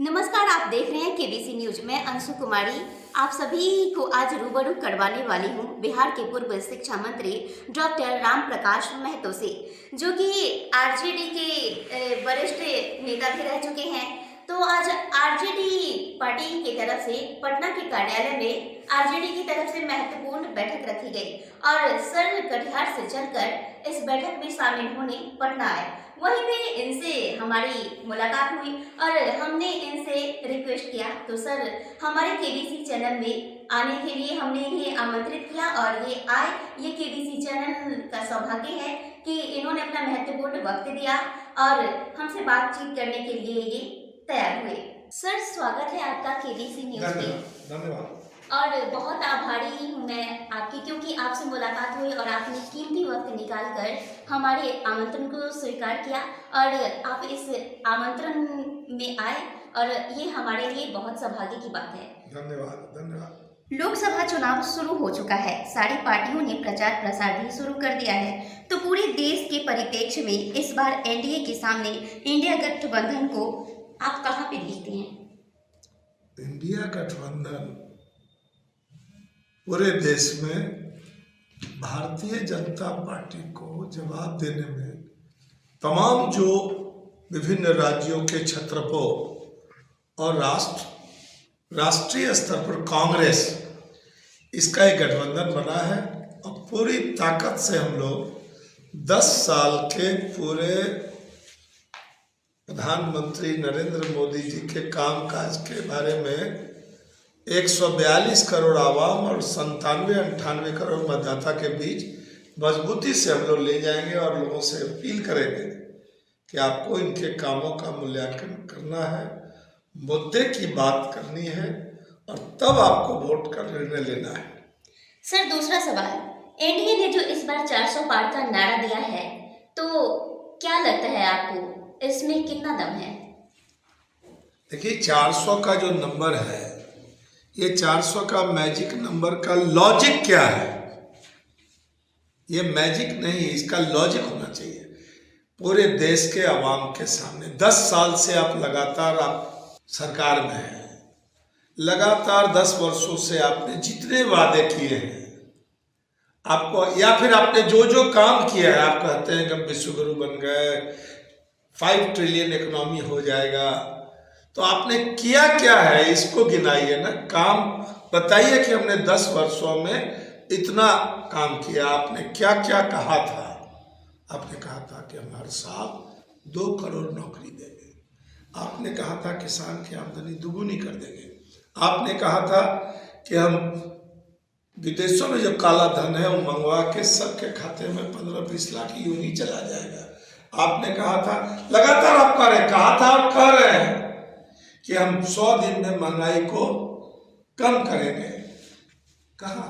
नमस्कार, आप देख रहे हैं केबीसी न्यूज। मैं अंशु कुमारी आप सभी को आज रूबरू करवाने वाली हूं बिहार के पूर्व शिक्षा मंत्री डॉक्टर राम प्रकाश महतो से, जो कि आरजेडी के वरिष्ठ नेता भी रह चुके हैं। तो आज आरजेडी पार्टी की तरफ से पटना के कार्यालय में आरजेडी की तरफ से महत्वपूर्ण बैठक रखी गई और सर कटिहार से चलकर इस बैठक में शामिल होने पटना आए। वहीं पे इनसे हमारी मुलाकात हुई और हमने इनसे रिक्वेस्ट किया, तो सर हमारे केबीसी चैनल में आने के लिए हमने इन्हें आमंत्रित किया और ये आए। ये केबीसी चैनल का सौभाग्य है कि इन्होंने अपना महत्वपूर्ण वक्त दिया और हमसे बातचीत करने के लिए ये तैयार हुए। सर, स्वागत है आपका केबीसी न्यूज में। धन्यवाद। और बहुत आभारी हूँ मैं आपकी, क्योंकि आपसे मुलाकात हुई और आपने कीमती वक्त निकालकर हमारे आमंत्रण को स्वीकार किया और आप इस आमंत्रण में आए और ये हमारे लिए बहुत सौभाग्य की बात है। धन्यवाद धन्यवाद। लोकसभा चुनाव शुरू हो चुका है, सारी पार्टियों ने प्रचार प्रसार भी शुरू कर दिया है। तो पूरे देश के परिप्रेक्ष्य में इस बार एनडीए के सामने इंडिया गठबंधन को आप कहाँ पे देखते हैं? इंडिया गठबंधन पूरे देश में भारतीय जनता पार्टी को जवाब देने में तमाम जो विभिन्न राज्यों के छत्रपों और राष्ट्रीय स्तर पर कांग्रेस, इसका एक गठबंधन बना है और पूरी ताकत से हम लोग 10 साल के पूरे प्रधानमंत्री नरेंद्र मोदी जी के कामकाज के बारे में 142 करोड़ आवाम और 97-98 करोड़ मतदाता के बीच मजबूती से हम लोग ले जाएंगे और लोगों से अपील करेंगे कि आपको इनके कामों का मूल्यांकन करना है, मुद्दे की बात करनी है और तब आपको वोट का निर्णय लेना है। सर, दूसरा सवाल, एनडीए ने जो इस बार 400 पार का नारा दिया है, तो क्या लगता है आपको इसमें कितना दम है? देखिए, 400 का जो नंबर है, ये 400 का मैजिक नंबर का लॉजिक क्या है? ये मैजिक नहीं, इसका लॉजिक होना चाहिए। पूरे देश के अवाम के सामने 10 साल से आप लगातार सरकार में हैं, लगातार 10 वर्षों से आपने जितने वादे किए हैं आपको, या फिर आपने जो जो काम किया है, आप कहते हैं कि हम विश्वगुरु बन गए, 5 ट्रिलियन इकोनॉमी हो जाएगा, तो आपने किया क्या है इसको गिनाइए ना। काम बताइए कि हमने 10 वर्षों में इतना काम किया। आपने क्या क्या कहा था? आपने कहा था कि हम हर साल 2 करोड़ नौकरी देंगे। आपने कहा था किसान की आमदनी दुगुनी कर देंगे। आपने कहा था कि हम विदेशों में जो काला धन है वो मंगवा के सबके खाते में 15-20 लाख यूं ही चला जाएगा। आपने कहा था, लगातार आप कहा था और कह रहे हैं कि हम 100 दिन में महंगाई को कम करेंगे। कहा?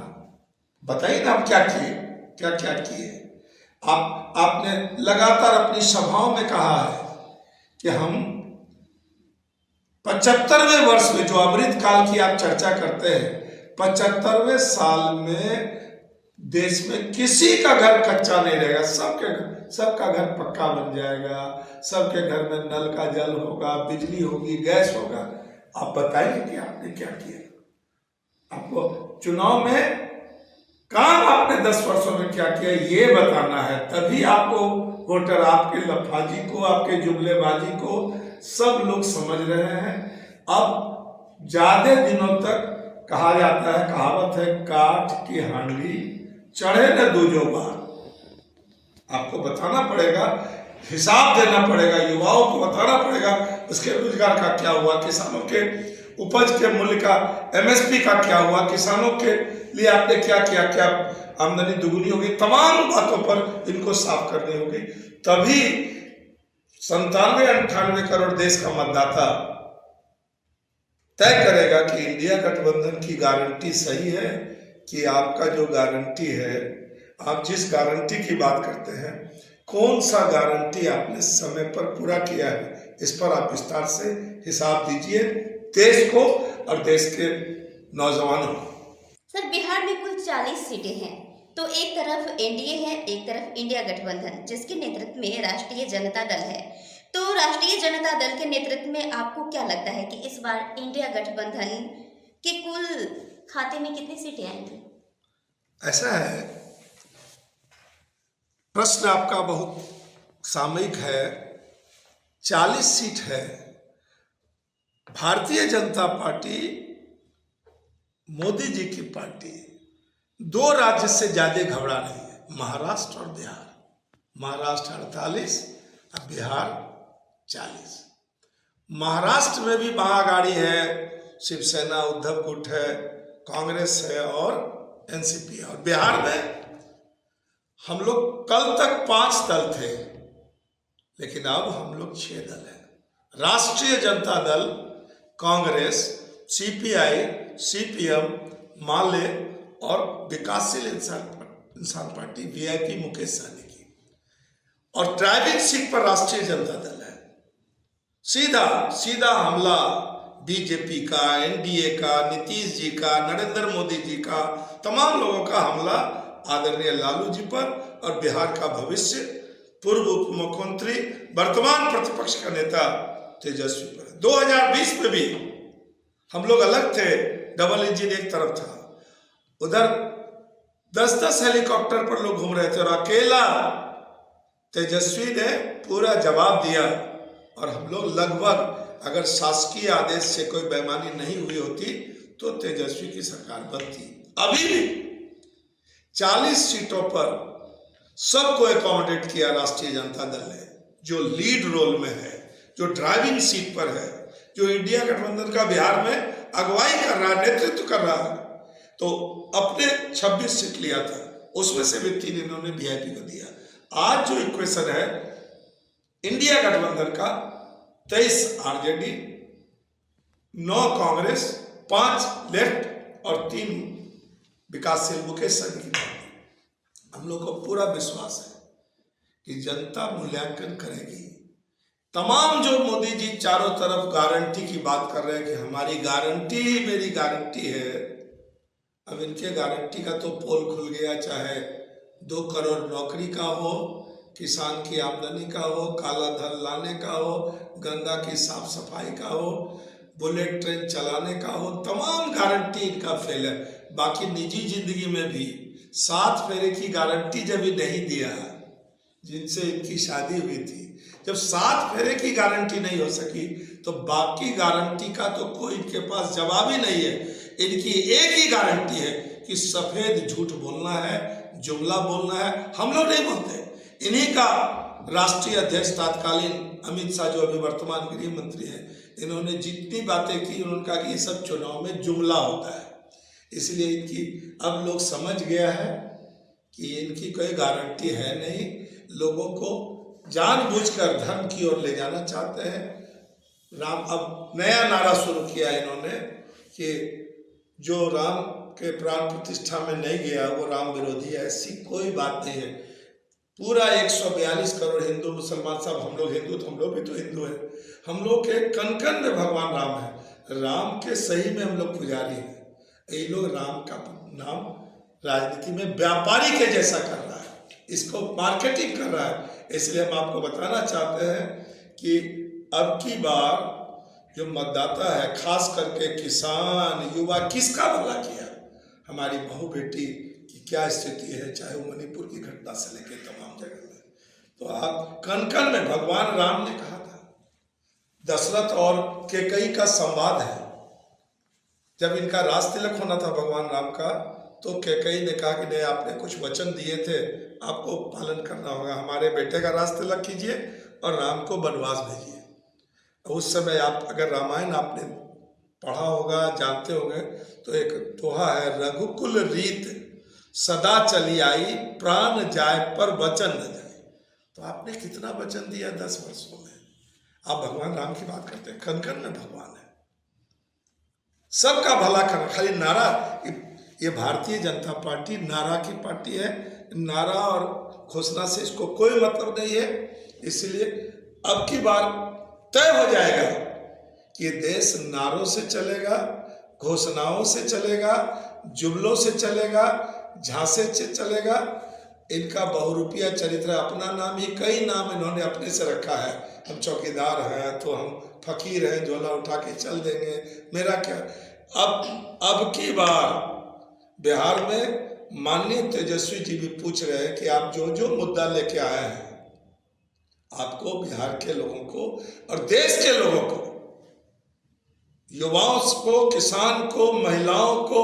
बताइए ना, हम क्या किए, क्या क्या किए? आपने लगातार अपनी सभाओं में कहा है कि हम 75वें वर्ष में, जो अमृत काल की आप चर्चा करते हैं, 75वें साल में देश में किसी का घर कच्चा नहीं रहेगा, सबका घर पक्का बन जाएगा, सबके घर में नल का जल होगा, बिजली होगी, गैस होगा। आप बताइए कि आपने क्या किया। आपको चुनाव में काम आपने 10 वर्षों में क्या किया ये बताना है, तभी आपको वोटर, आपके लफाजी को, आपके जुमलेबाजी को सब लोग समझ रहे हैं। अब ज्यादा दिनों तक कहा जाता है, कहावत है, काठ की हांडी चढ़े न दूजो बार। आपको बताना पड़ेगा, हिसाब देना पड़ेगा, युवाओं को बताना पड़ेगा उसके रोजगार का क्या हुआ, किसानों के उपज के मूल्य का, एमएसपी का क्या हुआ, किसानों के लिए आपने क्या किया, क्या आमदनी दुगुनी होगी, तमाम बातों पर इनको साफ करनी होगी। तभी 97-98 करोड़ देश का मतदाता तय करेगा कि इंडिया गठबंधन की गारंटी सही है कि आपका जो गारंटी है, आप जिस गारंटी की बात करते हैं, कौन सा गारंटी आपने समय पर पूरा किया है, इस पर आप विस्तार से हिसाब दीजिए देश को और देश के नौजवानों को। सर, बिहार में कुल 40 सीटें हैं, तो एक तरफ एनडीए है, एक तरफ इंडिया गठबंधन, जिसके नेतृत्व में राष्ट्रीय जनता दल है। तो राष्ट्रीय जनता दल के नेतृत्व में आपको क्या लगता है कि इस बार इंडिया गठबंधन के कुल खाते में कितनी सीटें आएंगी? ऐसा है, प्रश्न आपका बहुत सामयिक है। 40 सीट है। भारतीय जनता पार्टी मोदी जी की पार्टी 2 राज्य से ज्यादा घबरा रही है, महाराष्ट्र और बिहार। महाराष्ट्र 48 और बिहार 40। महाराष्ट्र में भी महाअघाड़ी है, शिवसेना उद्धव गुट है, कांग्रेस है और एनसीपी है। और बिहार में हम लोग कल तक 5 दल थे, लेकिन अब हम लोग 6 दल हैं। राष्ट्रीय जनता दल, कांग्रेस, सीपीआई, सीपीएम, माले और विकासशील इंसान पार्टी वीआईपी मुकेश सहनी की। और ड्राइविंग सीट पर राष्ट्रीय जनता दल है। सीधा सीधा हमला बीजेपी का, एनडीए का, नीतीश जी का, नरेंद्र मोदी जी का, तमाम लोगों का हमला आदरणीय लालू जी पर और बिहार का भविष्य पूर्व उप मुख्यमंत्री वर्तमान प्रतिपक्ष का नेता तेजस्वी पर। 2020 में भी हम लोग अलग थे, डबल इंजन एक तरफ था, उधर 10-10 हेलीकॉप्टर पर लोग घूम रहे थे और अकेला तेजस्वी ने पूरा जवाब दिया। और हम लोग लगभग, अगर शासकीय आदेश से कोई बेईमानी नहीं हुई होती तो तेजस्वी की सरकार बनती। अभी भी 40 सीटों पर सबको एकोमोडेट किया राष्ट्रीय जनता दल ने, जो लीड रोल में है, जो ड्राइविंग सीट पर है, जो इंडिया गठबंधन का बिहार में अगुवाई कर रहा है, नेतृत्व कर रहा है। तो अपने 26 सीट लिया था, उसमें से भी 3 इन्होंने वीआईपी को दिया। आज जो इक्वेशन है इंडिया गठबंधन का, 23 आरजेडी, 9 कांग्रेस, 5 लेफ्ट और 3 विकासशील मुकेश सहनी की पार्टी। हम लोग को पूरा विश्वास है कि जनता मूल्यांकन करेगी। तमाम जो मोदी जी चारों तरफ गारंटी की बात कर रहे हैं कि हमारी गारंटी ही मेरी गारंटी है, अब इनके गारंटी का तो पोल खुल गया। चाहे 2 करोड़ नौकरी का हो, किसान की आमदनी का हो, काला धन लाने का हो, गंगा की साफ सफाई का हो, बुलेट ट्रेन चलाने का हो, तमाम गारंटी इनका फेल है। बाकी निजी जिंदगी में भी 7 फेरे की गारंटी जब भी नहीं दिया, जिनसे इनकी शादी हुई थी, जब 7 फेरे की गारंटी नहीं हो सकी तो बाकी गारंटी का तो कोई इनके पास जवाब ही नहीं है। इनकी एक ही गारंटी है कि सफेद झूठ बोलना है, जुमला बोलना है। हम लोग नहीं बोलते। इन्हीं का राष्ट्रीय अध्यक्ष तत्कालीन अमित शाह, जो अभी वर्तमान गृह मंत्री हैं, इन्होंने जितनी बातें की, उन्होंने कहा कि ये सब चुनाव में जुमला होता है। इसलिए इनकी अब लोग समझ गया है कि इनकी कोई गारंटी है नहीं। लोगों को जानबूझकर धर्म की ओर ले जाना चाहते हैं। राम, अब नया नारा शुरू किया इन्होंने कि जो राम के प्राण प्रतिष्ठा में नहीं गया वो राम विरोधी है। ऐसी कोई बात नहीं है। पूरा 142 करोड़ हिंदू मुसलमान, सब हम लोग हिंदू, तो हम लोग भी तो हिंदू हैं। हम लोग के कन में भगवान राम है। राम के सही में हम लोग पुजारी हैं। ये लोग राम का नाम राजनीति में व्यापारी के जैसा कर रहा है, इसको मार्केटिंग कर रहा है। इसलिए हम आपको बताना चाहते हैं कि अब की बार जो मतदाता है, खास करके किसान, युवा, किसका भला किया? हमारी बहू बेटी की क्या स्थिति है, चाहे वो मणिपुर की घटना से लेकर तमाम जगह में। तो आप कन में भगवान राम ने कहा था, दशरथ और कैकेयी का संवाद है। जब इनका राज तिलक होना था भगवान राम का, तो कैकेयी ने कहा कि नहीं, आपने कुछ वचन दिए थे, आपको पालन करना होगा। हमारे बेटे का राज तिलक कीजिए और राम को वनवास भेजिए। उस समय आप अगर रामायण आपने पढ़ा होगा, जानते होंगे, तो एक दोहा है, रघुकुल रीत सदा चली आई, प्राण जाए पर वचन न जाए। तो आपने कितना वचन दिया 10 वर्षों में? आप भगवान राम की बात करते हैं, कन में भगवान है, सबका भला करना। खाली नारा, ये भारतीय जनता पार्टी नारा की पार्टी है। नारा और घोषणा से इसको कोई मतलब नहीं है। इसलिए अब की बार तय हो जाएगा कि ये देश नारों से चलेगा, घोषणाओं से चलेगा, जुमलों से चलेगा, झांसे से चलेगा। इनका बहुरूपिया चरित्र, अपना नाम ही, कई नाम इन्होंने अपने से रखा है। हम चौकीदार हैं तो हम फकीर हैं, झोला उठा के चल देंगे, मेरा क्या। अब की बार बिहार में माननीय तेजस्वी जी भी पूछ रहे हैं कि आप जो जो मुद्दा लेके आए हैं, आपको बिहार के लोगों को और देश के लोगों को, युवाओं को, किसान को, महिलाओं को,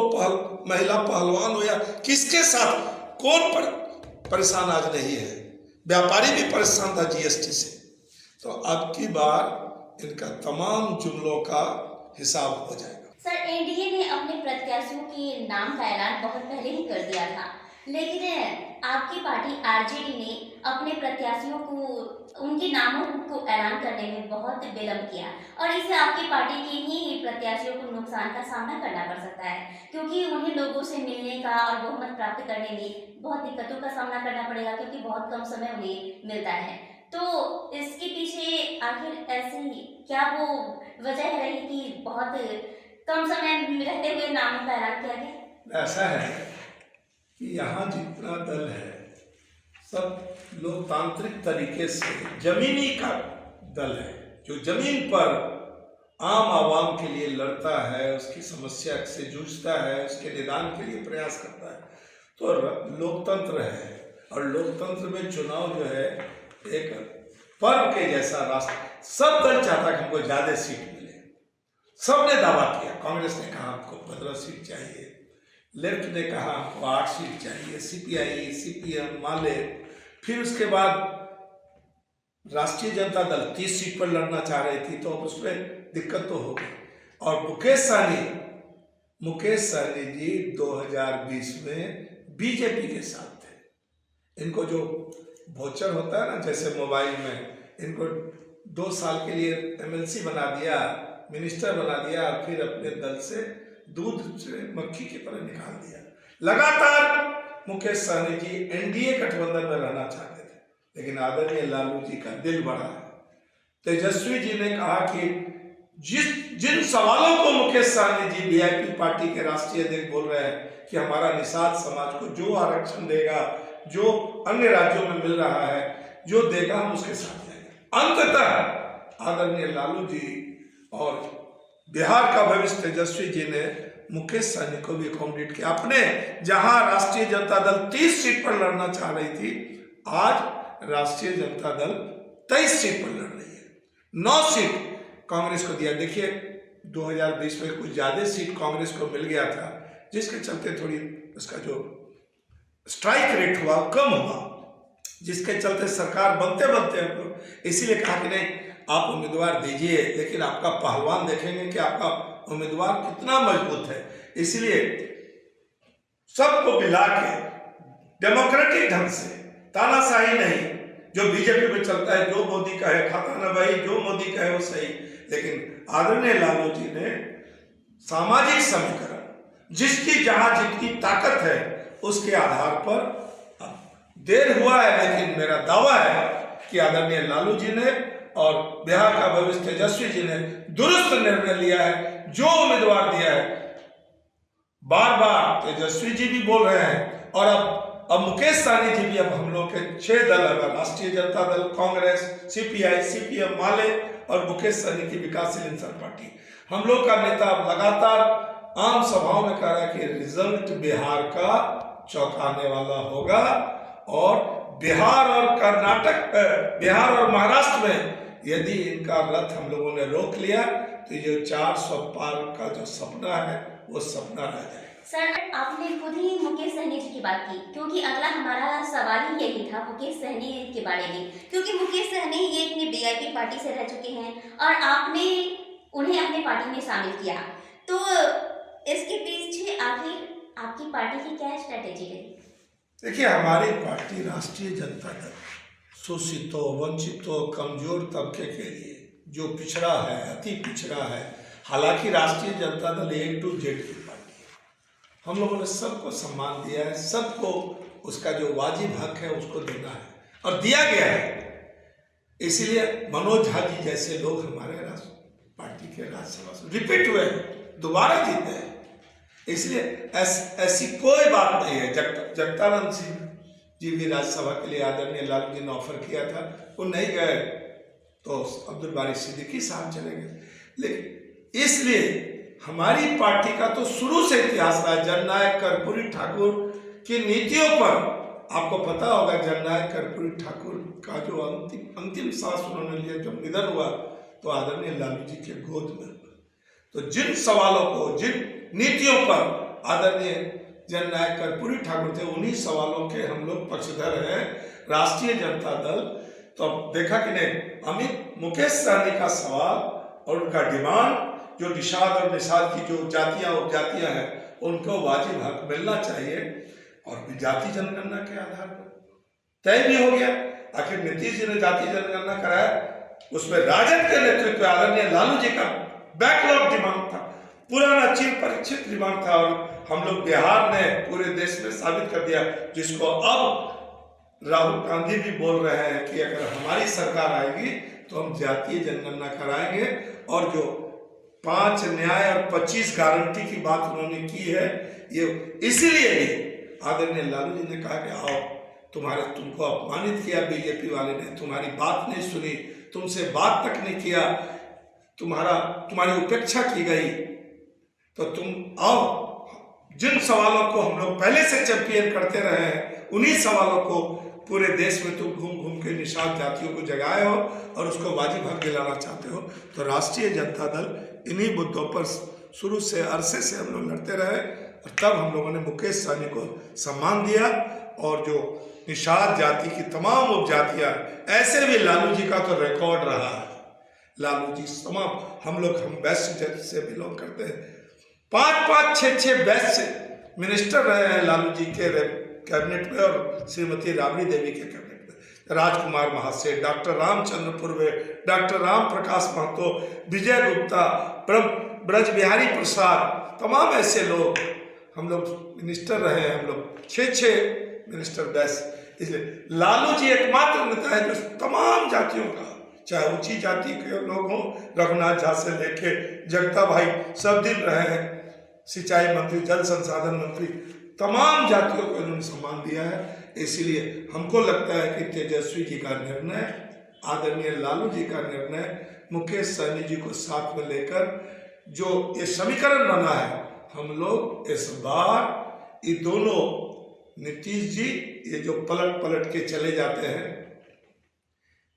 महिला पहलवान हो या किसके साथ, कौन परेशान आज नहीं है। व्यापारी भी परेशान था जीएसटी से। तो अब की बार इनका तमाम जुमलों का हिसाब हो जाएगा। सर, एनडीए ने अपने प्रत्याशियों के नाम का ऐलान बहुत पहले ही कर दिया था, लेकिन आपकी पार्टी आरजेडी ने अपने प्रत्याशियों को, उनके नामों को ऐलान करने में बहुत विलंब किया और इससे आपकी पार्टी के ही प्रत्याशियों को नुकसान का सामना करना पड़ सकता है, क्योंकि उन्हें लोगों से मिलने का और बहुमत प्राप्त करने में बहुत दिक्कतों का सामना करना पड़ेगा, क्योंकि बहुत कम समय उन्हें मिलता है। तो इसके पीछे आखिर ऐसी क्या वो वजह रही कि बहुत कम समय रहते हुए नामों का ऐलान किया गया? ऐसा है कि यहाँ जितना दल है सब लोकतांत्रिक तरीके से जमीनी का दल है, जो जमीन पर आम आवाम के लिए लड़ता है, उसकी समस्या से जूझता है, उसके निदान के लिए प्रयास करता है। तो लोकतंत्र है और लोकतंत्र में चुनाव जो है एक पर्व के जैसा रास्ता। सब दल चाहता कि हमको ज्यादा सीट मिले, सबने दावा किया। कांग्रेस ने कहा हमको 15 सीट चाहिए, लेफ्ट ने कहा हमको 8 सीट चाहिए, सीपीआई, सीपीएम, माले। फिर उसके बाद राष्ट्रीय जनता दल 30 सीट पर लड़ना चाह रही थी, तो अब उसमें दिक्कत तो हो गई। और मुकेश सहनी जी 2020 में बीजेपी के साथ थे। इनको जो वोचर होता है ना, जैसे मोबाइल में, इनको 2 साल के लिए एमएलसी बना दिया, मिनिस्टर बना दिया, फिर अपने दल से दूध से मक्खी की तरह निकाल दिया। लगातार मुकेश सहनी जी एनडीए गठबंधन में रहना चाहते थे, लेकिन आदरणीय लालू जी का दिल बड़ा है। तेजस्वी जी ने कहा कि जिन सवालों को मुकेश सहनी जी वीआईपी पार्टी के राष्ट्रीय अध्यक्ष बोल रहे हैं कि हमारा निषाद समाज को जो आरक्षण देगा, जो अन्य राज्यों में मिल रहा है, जो देगा, हम उसके साथ जाएंगे। अंततः आदरणीय लालू जी और बिहार का भविष्य तेजस्वी जी ने मुकेश सहनी को भी अकोमोडेट किया। अपने जहां राष्ट्रीय जनता दल 30 सीट पर लड़ना चाह रही थी, आज राष्ट्रीय जनता दल 23 सीट पर लड़ रही है। 9 सीट कांग्रेस को दिया। देखिए 2020 में कुछ ज्यादा सीट कांग्रेस को मिल गया था, जिसके चलते थोड़ी उसका जो स्ट्राइक रेट हुआ कम हुआ, जिसके चलते सरकार बनते बनते हम लोग इसीलिए कहा कि नहीं, आप उम्मीदवार दीजिए, लेकिन आपका पहलवान देखेंगे कि आपका उम्मीदवार कितना मजबूत है। इसलिए सबको मिला के डेमोक्रेटिक ढंग से, तानाशाही नहीं, जो बीजेपी में चलता है, जो मोदी का है खाता ना भाई, जो मोदी का है वो सही। लेकिन आदरणीय लालू जी ने सामाजिक समीकरण, जिसकी जहां जितनी ताकत है उसके आधार पर, देर हुआ है लेकिन मेरा दावा है कि आदरणीय लालू जी ने और बिहार का भविष्य तेजस्वी जी ने दुरुस्त निर्णय लिया है। जो उम्मीदवार दिया है, बार बार तेजस्वी जी भी बोल रहे हैं और अब मुकेश सहनी जी भी, अब हम लोग के 6 दल है, राष्ट्रीय जनता दल, कांग्रेस, सीपीआई, सीपीएम, माले और मुकेश सहनी की विकासशील इंसान पार्टी। हम लोग का नेता लगातार आम सभाओं में कह रहा है कि रिजल्ट बिहार का चौंकाने वाला होगा और बिहार और कर्नाटक, बिहार और महाराष्ट्र में यदि इनका रथ हम लोगों ने रोक लिया तो ये 400 पार का जो सपना है वो सपना रह जाएगा। सर, आपने खुद ही मुकेश सहनी जी की बात की, क्योंकि अगला हमारा सवाल ही यही था मुकेश सहनी के बारे में, क्योंकि मुकेश सहनी ये अपनी वीआईपी पार्टी से रह चुके हैं और आपने उन्हें अपनी पार्टी में शामिल किया। तो इसके पीछे आखिर आपकी पार्टी की क्या स्ट्रेटेजी रही? देखिए, हमारी पार्टी राष्ट्रीय जनता दल शोषितों, वंचितों, कमजोर तबके के लिए, जो पिछड़ा है, अति पिछड़ा है, हालांकि राष्ट्रीय Janata Dal A to Z की पार्टी है। हम लोगों ने सबको सम्मान दिया है, सबको उसका जो वाजिब हक है उसको देना है और दिया गया है। इसीलिए मनोज झा जी जैसे लोग हमारे पार्टी के राज्यसभा से रिपीट हुए हैं, दोबारा जीते हैं। इसलिए ऐसी कोई बात नहीं है। जगदानंद सिंह जी भी राज्यसभा के लिए आदरणीय लालू जी ने ऑफर किया था, वो नहीं गए, तो अब्दुल बारी सिद्दीकी साहब चले गए। लेकिन इसलिए हमारी पार्टी का तो शुरू से इतिहास रहा। जननायक कर्पूरी ठाकुर की नीतियों पर आपको पता होगा, जननायक कर्पूरी ठाकुर का जो अंतिम सांस उन्होंने लिया, जब निधन हुआ तो आदरणीय लालू जी के गोद में। तो जिन सवालों को, जिन नीतियों पर आदरणीय जननायक कर्पूरी ठाकुर थे, उन्हीं सवालों के हम लोग पक्षधर हैं, राष्ट्रीय जनता दल। तो अब देखा कि नहीं, अमित मुकेश सहनी का सवाल और उनका डिमांड, जो निषाद और निषाद की जो जातियां उपजातियां हैं, उनको वाजिब हक मिलना चाहिए। और जाति जनगणना के आधार पर तय भी हो गया। आखिर नीतीश जी ने जाति जनगणना कराया, उसमें राजद के नेतृत्व में आदरणीय लालू जी का बैकलॉग डिमांड था, पुराना चिर परिचित डिमांड था, और हम लोग बिहार ने पूरे देश में साबित कर दिया, जिसको अब राहुल गांधी भी बोल रहे हैं कि अगर हमारी सरकार आएगी तो हम जातीय जनगणना कराएंगे। और जो 5 न्याय और 25 गारंटी की बात उन्होंने की है, ये इसीलिए भी आदरणीय लालू जी ने कहा कि आओ, तुमको अपमानित किया बीजेपी वाले ने, तुम्हारी बात नहीं सुनी, तुमसे बात तक नहीं किया, तुम्हारी उपेक्षा की गई, तो तुम आओ। जिन सवालों को हम लोग पहले से चैंपियन करते रहे हैं, उन्हीं सवालों को पूरे देश में तुम घूम घूम के निषाद जातियों को जगाए हो और उसको वाजिब हक दिलाना चाहते हो। तो राष्ट्रीय जनता दल इन्हीं मुद्दों पर शुरू से, अरसे से हम लोग लड़ते रहे, और तब हम लोगों ने मुकेश सहनी को सम्मान दिया। और जो निषाद जाति की तमाम उपजातियां, ऐसे भी लालू जी का तो रिकॉर्ड रहा है। लालू जी तमाम, हम वैश्य से बिलोंग करते हैं, 5-5, 6-6 वैश्य मिनिस्टर रहे हैं लालू जी के कैबिनेट में और श्रीमती राबड़ी देवी के कैबिनेट में। राजकुमार महाशय, डॉक्टर रामचंद्र पूर्वे, डॉक्टर राम प्रकाश महतो, विजय गुप्ता, ब्रज बिहारी प्रसाद, तमाम ऐसे लोग हम लोग मिनिस्टर रहे हैं। हम लोग 6 मिनिस्टर वैश्य। इसलिए लालू जी एकमात्र नेता है जो तमाम जातियों का, चाहे ऊंची जाति के लोग हों, रघुनाथ झा से लेके जगता भाई सब दिन रहे हैं, सिंचाई मंत्री, जल संसाधन मंत्री, तमाम जातियों को इन्होंने सम्मान दिया है। इसीलिए हमको लगता है कि तेजस्वी जी का निर्णय, आदरणीय लालू जी का निर्णय, मुकेश सहनी जी को साथ में लेकर जो ये समीकरण बना है, हम लोग इस बार ये दोनों, नीतीश जी ये जो पलट के चले जाते हैं,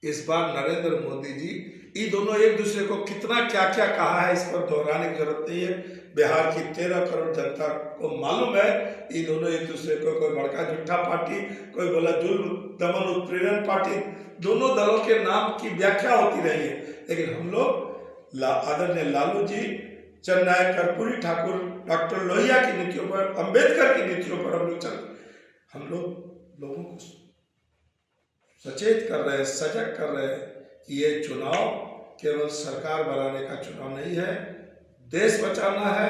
इस बार नरेंद्र मोदी जी, ये दोनों एक दूसरे को कितना क्या क्या कहा है, इस पर दोहराने की जरूरत नहीं है। बिहार की 13 करोड़ जनता को मालूम है, ये दोनों एक दूसरे को, कोई बड़का झूठा पार्टी, कोई बोला जुल्म दमन उत्पीड़न पार्टी, दोनों दलों के नाम की व्याख्या होती रही है। लेकिन हम लोग आदरणीय लालू जी, जननायक कर्पूरी ठाकुर, डॉक्टर लोहिया की नीतियों पर, अंबेडकर की नीतियों पर हम लोग लोगों को सचेत कर रहे हैं, सजग कर रहे हैं कि ये चुनाव केवल सरकार बनाने का चुनाव नहीं है, देश बचाना है,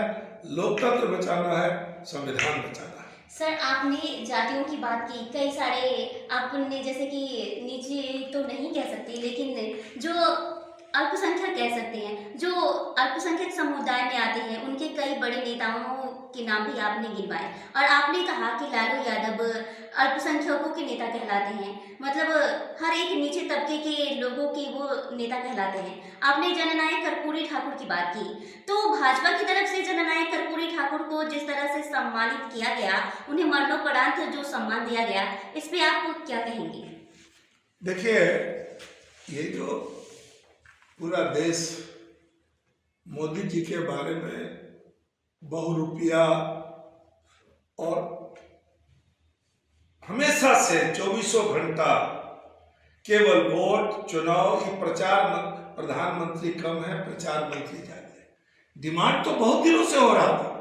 लोकतंत्र बचाना है, संविधान बचाना है। सर, आपने जातियों की बात की, कई सारे आपने, जैसे कि नीचे तो नहीं कह सकते, लेकिन जो अल्पसंख्यक कह सकते हैं, जो अल्पसंख्यक समुदाय में आते हैं, उनके कई बड़े नेताओं के नाम भी आपने गिनवाए। और आपने कहा कि लालू यादव अल्पसंख्यकों के नेता कहलाते हैं, मतलब हर एक नीचे तबके के लोगों के वो नेता कहलाते हैं। आपने जननायक कर्पूरी ठाकुर की बात की, तो भाजपा की तरफ से जननायक कर्पूरी ठाकुर को जिस तरह से सम्मानित किया गया, उन्हें मरणोपरांत जो सम्मान दिया गया, इस पे आप क्या कहेंगे? देखिए, ये जो पूरा देश मोदी जी के बारे में बहुरूपिया और हमेशा से 24 घंटा केवल वोट, चुनाव, ये प्रचार, प्रधानमंत्री कम है, प्रचार मंत्री ज्यादा है, डिमांड तो बहुत दिनों से हो रहा था।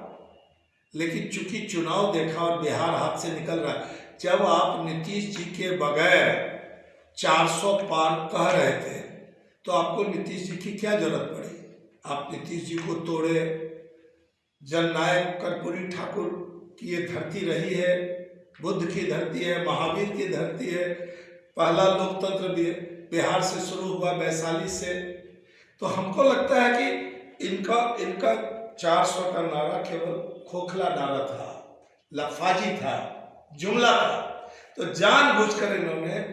लेकिन चूंकि चुनाव देखा और बिहार हाथ से निकल रहा है, जब आप नीतीश जी के बगैर 400 पार कह रहे थे, तो आपको नीतीश जी की क्या जरूरत पड़ी? आप नीतीश जी को तोड़े। जननायक कर्पूरी ठाकुर की ये धरती रही है, बुद्ध की धरती है, महावीर की धरती है, पहला लोकतंत्र बिहार से शुरू हुआ, वैशाली से। तो हमको लगता है कि इनका 400 का नारा केवल खोखला नारा था, लफाजी था, जुमला था। तो जानबूझकर इन्होंने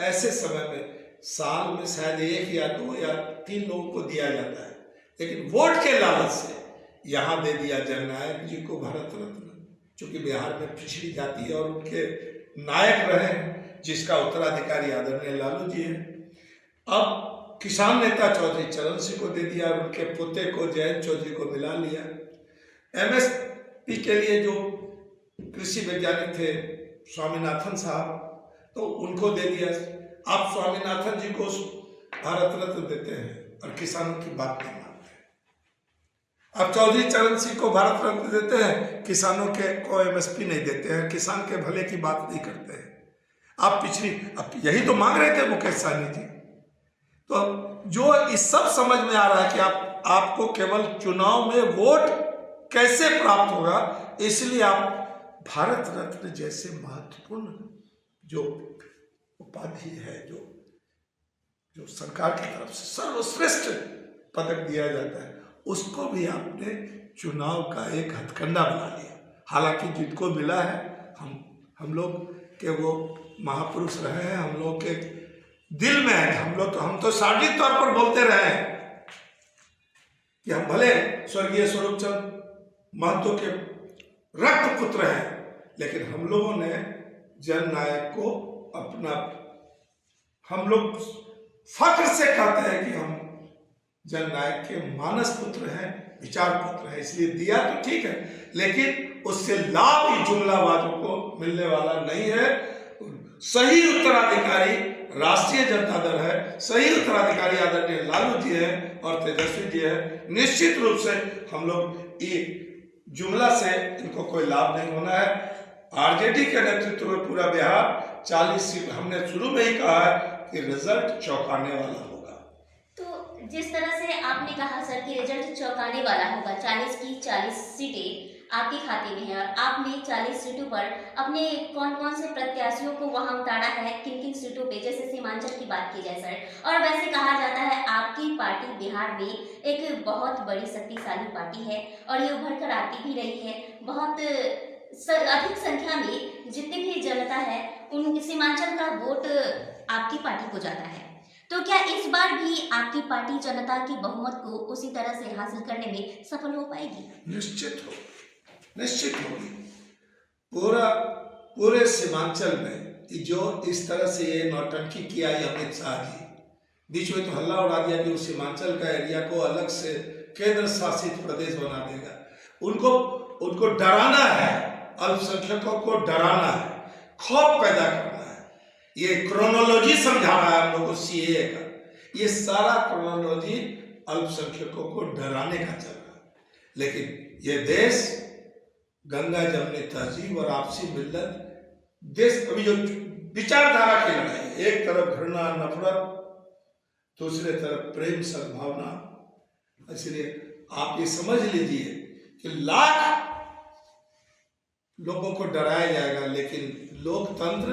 ऐसे समय में साल में शायद 1 या 2 या 3 लोगों को दिया जाता है, लेकिन वोट के लालच से यहाँ दे दिया जननायक जी को भारत रत्न, चूंकि बिहार में पिछड़ी जाति है और उनके नायक रहे हैं, जिसका उत्तराधिकारी आदरणीय लालू जी हैं। अब किसान नेता चौधरी चरण सिंह को दे दिया और उनके पोते को जयंत चौधरी को मिला लिया। एमएसपी के लिए जो कृषि वैज्ञानिक थे स्वामीनाथन साहब, तो उनको दे दिया। आप स्वामीनाथन जी को भारत रत्न देते हैं और किसानों की बात नहीं मानते हैं। आप चौधरी चरण सिंह को भारत रत्न देते हैं, किसानों के को एमएसपी नहीं देते हैं, किसान के भले की बात नहीं करते हैं। आप पिछड़ी, अब यही तो मांग रहे थे मुकेश सहनी जी। तो जो इस सब समझ में आ रहा है कि आपको केवल चुनाव में वोट कैसे प्राप्त होगा, इसलिए आप भारत रत्न जैसे महत्वपूर्ण जो उपाधि है, जो सरकार की तरफ से सर्वश्रेष्ठ पदक दिया जाता है, उसको भी आपने चुनाव का एक हथकंडा बना लिया। हालांकि जिनको मिला है, हम लोग के वो महापुरुष रहे हैं, हम लोग के दिल में है। हम तो सार्वजनिक तौर पर बोलते रहे हैं कि हम भले स्वर्गीय स्वरूपचंद महतो के रक्त पुत्र हैं, लेकिन हम लोगों ने जननायक को अपना, हम लोग फख्र से कहते हैं कि हम जननायक के मानस पुत्र हैं, विचार पुत्र हैं, इसलिए दिया तो ठीक है, लेकिन उससे लाभ ही जुमलाबाजों को मिलने वाला नहीं है। सही उत्तराधिकारी राष्ट्रीय जनता दल है, सही उत्तराधिकारी आदरणीय लालू जी है और तेजस्वी जी है। निश्चित रूप से हम लोग ये जुमला से इनको कोई लाभ नहीं होना है। आरजेडी के नेतृत्व में पूरा बिहार 40 सीट, हमने शुरू में ही कहा है कि रिजल्ट चौंकाने वाला होगा। तो जिस तरह से आपने कहा सर कि रिजल्ट चौंकाने वाला होगा, 40 की 40 सीटें आपके खाते में है और आपने 40 सीटों पर अपने कौन कौन से प्रत्याशियों को वहां उतारा है, किन किन सीटों पे, जैसे सीमांचल की बात की जाए सर। और वैसे कहा जाता है आपकी पार्टी बिहार में एक बहुत बड़ी शक्तिशाली पार्टी है और ये उभर कर आती भी रही है। बहुत अधिक संख्या में जितनी भी जनता है उन सीमांचल का वोट आपकी पार्टी को जाता है। तो क्या इस बार भी आपकी पार्टी जनता की बहुमत को उसी तरह से हासिल करने में सफल हो पाएगी? निश्चित होगी। पूरे सीमांचल में जो इस तरह से ये नौटंकी किया है अमित शाह जी, बीच में तो हल्ला उड़ा दिया कि उस सीमांचल का एरिया को अलग से केंद्र शासित प्रदेश बना देगा। उनको डराना है, अल्पसंख्यकों को डराना है, खौफ पैदा करना है। ये क्रोनोलॉजी समझा रहा है हम लोग को सीएए का, ये सारा क्रोनोलॉजी अल्पसंख्यकों को डराने का चल रहा है। लेकिन ये देश गंगा जमनी तहजीब और आपसी मिल्लत देश, अभी जो विचारधारा की लड़ाई, एक तरफ घृणा नफरत, दूसरे तरफ प्रेम सद्भावना, इसलिए आप ये समझ लीजिए कि लाख लोगों को डराया जाएगा, लेकिन लोकतंत्र,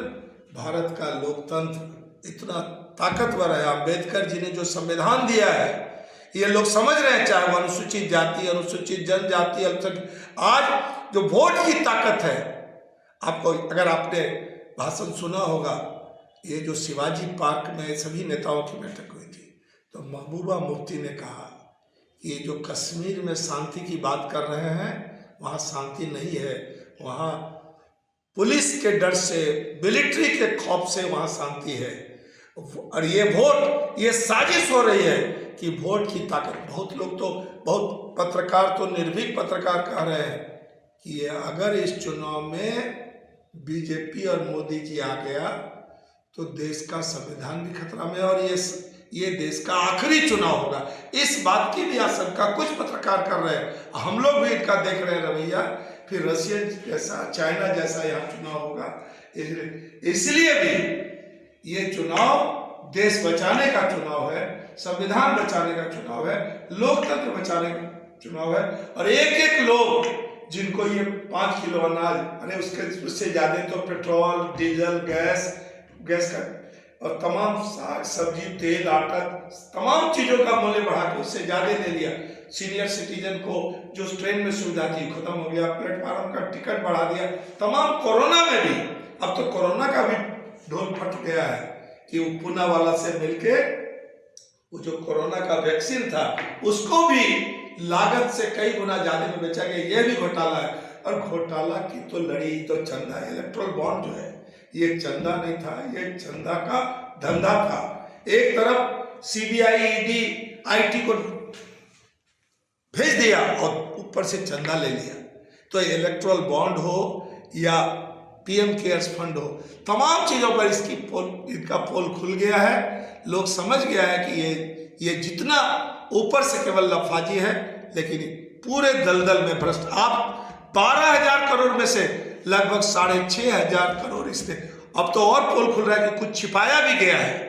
भारत का लोकतंत्र इतना ताकतवर है। अम्बेडकर जी ने जो संविधान दिया है, ये लोग समझ रहे हैं, चाहे वो अनुसूचित जाति, अनुसूचित जनजाति, अल्पसंख्यक, आज जो वोट की ताकत है, आपको अगर आपने भाषण सुना होगा, ये जो शिवाजी पार्क में सभी नेताओं की बैठक हुई थी, तो महबूबा मुफ्ती ने कहा कि ये जो कश्मीर में शांति की बात कर रहे हैं, वहाँ शांति नहीं है, वहाँ पुलिस के डर से, मिलिट्री के खौफ से वहाँ शांति है। और ये वोट, ये साजिश हो रही है कि वोट की ताकत, बहुत लोग तो, बहुत पत्रकार तो, निर्भीक पत्रकार कह रहे हैं कि अगर इस चुनाव में बीजेपी और मोदी जी आ गया तो देश का संविधान भी खतरा में, और ये देश का आखिरी चुनाव होगा। इस बात की भी आशंका कुछ पत्रकार कर रहे हैं। हम लोग भी इनका देख रहे हैं रवैया, फिर रशिया जैसा, चाइना जैसा यहाँ चुनाव होगा। इसलिए भी ये चुनाव देश बचाने का चुनाव है, संविधान बचाने का चुनाव है, लोकतंत्र बचाने का चुनाव है। और एक एक लोग जिनको ये 5 किलो अनाज, अरे उससे ज्यादा तो पेट्रोल, डीजल, गैस का और तमाम साग सब्जी, तेल, आटा, तमाम चीजों का मूल्य बढ़ा के उससे ज्यादा ले लिया। सीनियर सिटीजन को जो ट्रेन में सुविधा थी खत्म हो गया, प्लेटफार्म का टिकट बढ़ा दिया, तमाम कोरोना में भी, अब तो कोरोना का भी ढोल फट गया है। कि वो पूना वाला से मिलके वो जो कोरोना का वैक्सीन था उसको भी लागत से कई गुना ज्यादा में बेचा गया। ये भी घोटाला है। और घोटाला की तो लड़ी तो चंदा, इलेक्ट्रल बॉन्ड जो है ये चंदा नहीं था, ये चंदा का धंधा था। एक तरफ सीबीआई, ईडी, आईटी को भेज दिया और ऊपर से चंदा ले लिया। तो इलेक्ट्रल बॉन्ड हो या पीएम केयर्स फंड हो, तमाम चीजों पर इनका पोल खुल गया है। लोग समझ गया है कि ये जितना ऊपर से केवल लफाजी है, लेकिन पूरे दलदल में भ्रष्ट। आप 12,000 करोड़ में से लगभग 6,500 करोड़ इसने, अब तो और पोल खुल रहा है कि कुछ छिपाया भी गया है।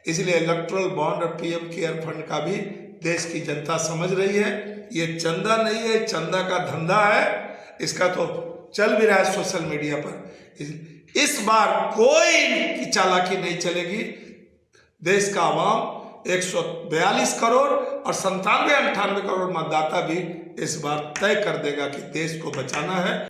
इसलिए इलेक्ट्रल बॉन्ड और पीएम केयर फंड का भी देश की जनता समझ रही है ये चंदा नहीं है, चंदा का धंधा है। इसका तो चल भी रहा है सोशल मीडिया पर। इस बार कोई की चालाकी नहीं चलेगी। देश का आवाम 142 करोड़ और 97-98 करोड़ मतदाता भी इस बार तय कर देगा कि देश को बचाना है